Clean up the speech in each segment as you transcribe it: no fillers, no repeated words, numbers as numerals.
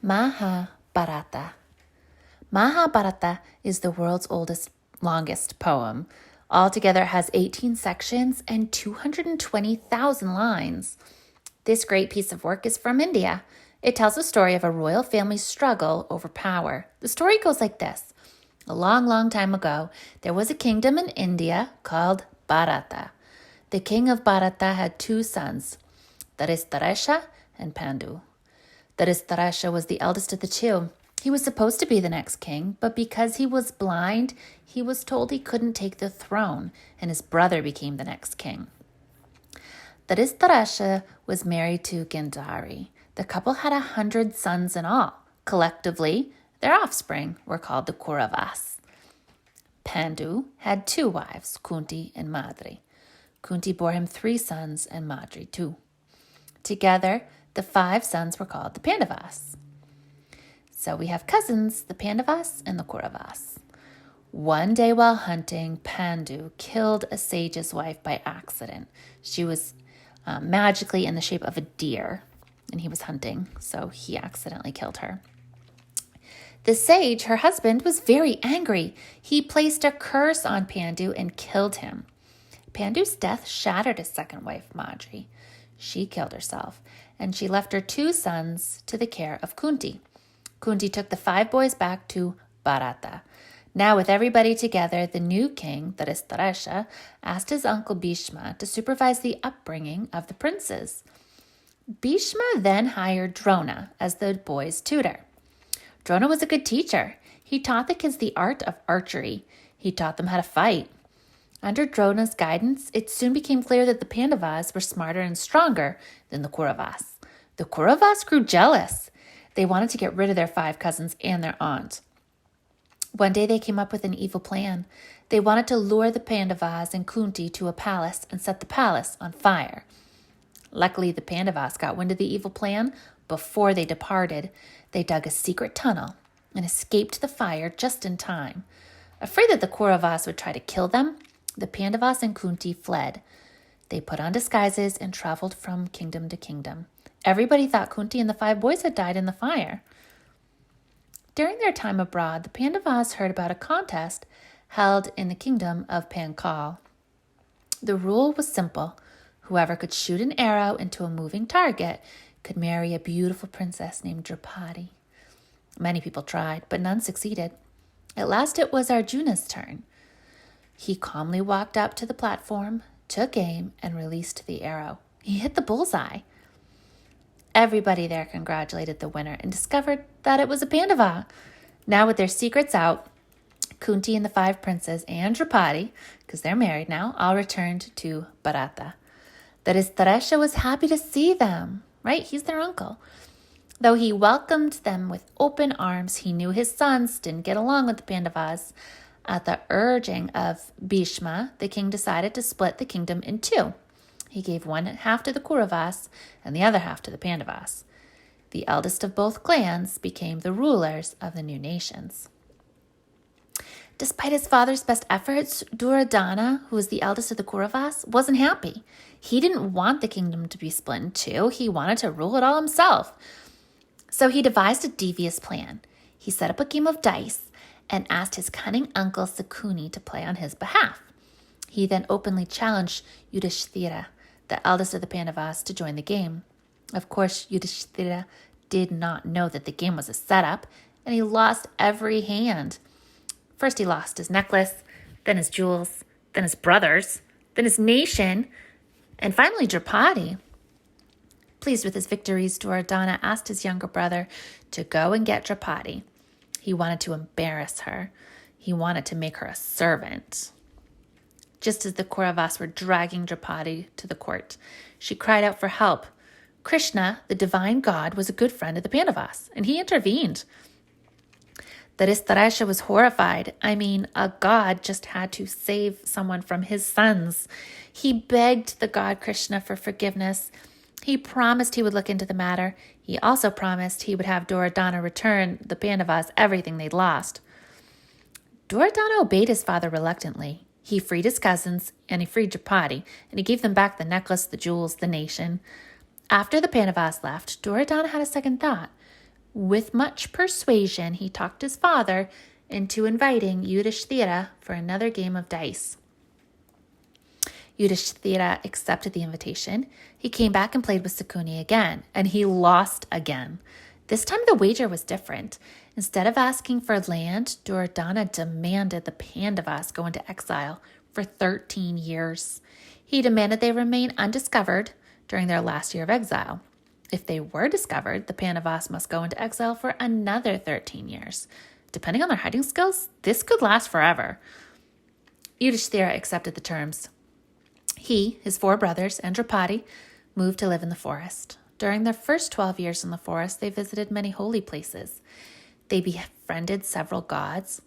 Mahabharata. Mahabharata is the world's longest poem. Altogether, it has 18 sections and 220,000 lines. This great piece of work is from India. It tells the story of a royal family's struggle over power. The story goes like this. A long, long time ago, there was a kingdom in India called Bharata. The king of Bharata had two sons, Dhritarashtra and Pandu. Dhritarashtra was the eldest of the two. He was supposed to be the next king, but because he was blind, he was told he couldn't take the throne, and his brother became the next king. Dhritarashtra was married to Gandhari. The couple had 100 sons in all. Collectively, their offspring were called the Kauravas. Pandu had two wives, Kunti and Madri. Kunti bore him 3 sons and Madri 2. Together, the 5 sons were called the Pandavas. So we have cousins, the Pandavas and the Kauravas. One day while hunting, Pandu killed a sage's wife by accident. She was magically in the shape of a deer, and he was hunting, so he accidentally killed her. The sage, her husband, was very angry. He placed a curse on Pandu and killed him. Pandu's death shattered his second wife, Madri. She killed herself, and she left her 2 sons to the care of Kunti. Kunti took the 5 boys back to Bharata. Now, with everybody together, the new king, Dhritarashtra, asked his uncle Bhishma to supervise the upbringing of the princes. Bhishma then hired Drona as the boys' tutor. Drona was a good teacher. He taught the kids the art of archery. He taught them how to fight. Under Drona's guidance, it soon became clear that the Pandavas were smarter and stronger than the Kauravas. The Kauravas grew jealous. They wanted to get rid of their 5 cousins and their aunt. One day they came up with an evil plan. They wanted to lure the Pandavas and Kunti to a palace and set the palace on fire. Luckily, the Pandavas got wind of the evil plan before they departed. They dug a secret tunnel and escaped the fire just in time. Afraid that the Kauravas would try to kill them, the Pandavas and Kunti fled. They put on disguises and traveled from kingdom to kingdom. Everybody thought Kunti and the 5 boys had died in the fire. During their time abroad, the Pandavas heard about a contest held in the kingdom of Pankal. The rule was simple. Whoever could shoot an arrow into a moving target could marry a beautiful princess named Draupadi. Many people tried, but none succeeded. At last it was Arjuna's turn. He calmly walked up to the platform, took aim, and released the arrow. He hit the bullseye. Everybody there congratulated the winner and discovered that it was a Pandava. Now with their secrets out, Kunti and the 5 princes and Draupadi, because they're married now, all returned to Bharata. Dhritarashtra was happy to see them, right? He's their uncle. Though he welcomed them with open arms, he knew his sons didn't get along with the Pandavas. At the urging of Bhishma, the king decided to split the kingdom in 2. He gave one half to the Kauravas and the other half to the Pandavas. The eldest of both clans became the rulers of the new nations. Despite his father's best efforts, Duryodhana, who was the eldest of the Kauravas, wasn't happy. He didn't want the kingdom to be split in 2. He wanted to rule it all himself. So he devised a devious plan. He set up a game of dice and asked his cunning uncle Sakuni to play on his behalf. He then openly challenged Yudhishthira, the eldest of the Pandavas, to join the game. Of course, Yudhishthira did not know that the game was a setup, and he lost every hand. First he lost his necklace, then his jewels, then his brothers, then his nation, and finally Draupadi. Pleased with his victories, Duryodhana asked his younger brother to go and get Draupadi. He wanted to embarrass her. He wanted to make her a servant. Just as the Kauravas were dragging Draupadi to the court, she cried out for help. Krishna, the divine god, was a good friend of the Pandavas, and he intervened. Dhritarashtra was horrified. A god just had to save someone from his sons. He begged the god Krishna for forgiveness. He promised he would look into the matter. He also promised he would have Duryodhana return the Pandavas everything they'd lost. Duryodhana obeyed his father reluctantly. He freed his cousins, and he freed Draupadi, and he gave them back the necklace, the jewels, the nation. After the Pandavas left, Duryodhana had a second thought. With much persuasion, he talked his father into inviting Yudhishthira for another game of dice. Yudhishthira accepted the invitation. He came back and played with Sakuni again, and he lost again. This time the wager was different. Instead of asking for land, Duryodhana demanded the Pandavas go into exile for 13 years. He demanded they remain undiscovered during their last year of exile. If they were discovered, the Pandavas must go into exile for another 13 years. Depending on their hiding skills, this could last forever. Yudhishthira accepted the terms. He, his 4 brothers, and Draupadi moved to live in the forest. During their first 12 years in the forest, they visited many holy places. They befriended several gods.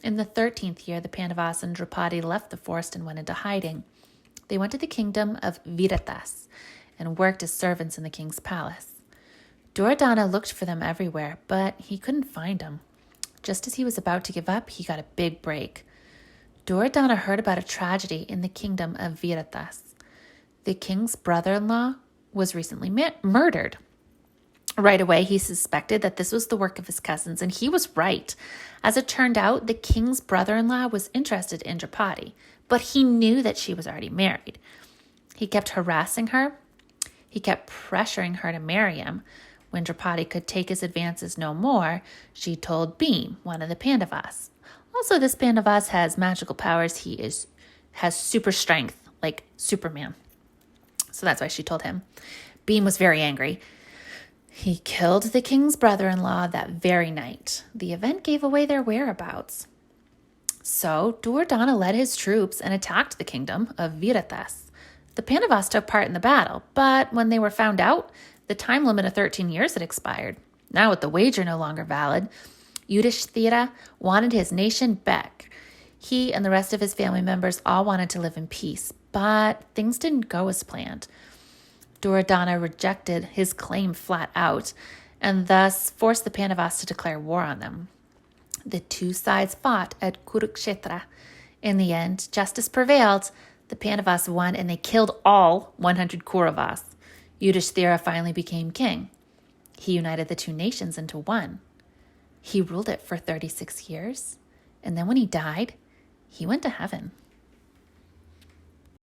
In the 13th year, the Pandavas and Draupadi left the forest and went into hiding. They went to the kingdom of Viratas and worked as servants in the king's palace. Duryodhana looked for them everywhere, but he couldn't find them. Just as he was about to give up, he got a big break. Duryodhana heard about a tragedy in the kingdom of Viratas. The king's brother-in-law was recently murdered. Right away, he suspected that this was the work of his cousins, and he was right. As it turned out, the king's brother-in-law was interested in Draupadi, but he knew that she was already married. He kept harassing her. He kept pressuring her to marry him. When Draupadi could take his advances no more, she told Bhim, one of the Pandavas. Also, this Pandavas has magical powers. He has super strength, like Superman. So that's why she told him. Bhim was very angry. He killed the king's brother-in-law that very night. The event gave away their whereabouts. So Duryodhana led his troops and attacked the kingdom of Viratas. The Pandavas took part in the battle, but when they were found out, the time limit of 13 years had expired. Now with the wager no longer valid, Yudhishthira wanted his nation back. He and the rest of his family members all wanted to live in peace, but things didn't go as planned. Duryodhana rejected his claim flat out and thus forced the Pandavas to declare war on them. The 2 sides fought at Kurukshetra. In the end, justice prevailed. The Pandavas won and they killed all 100 Kauravas. Yudhishthira finally became king. He united the 2 nations into one. He ruled it for 36 years, and then when he died, he went to heaven.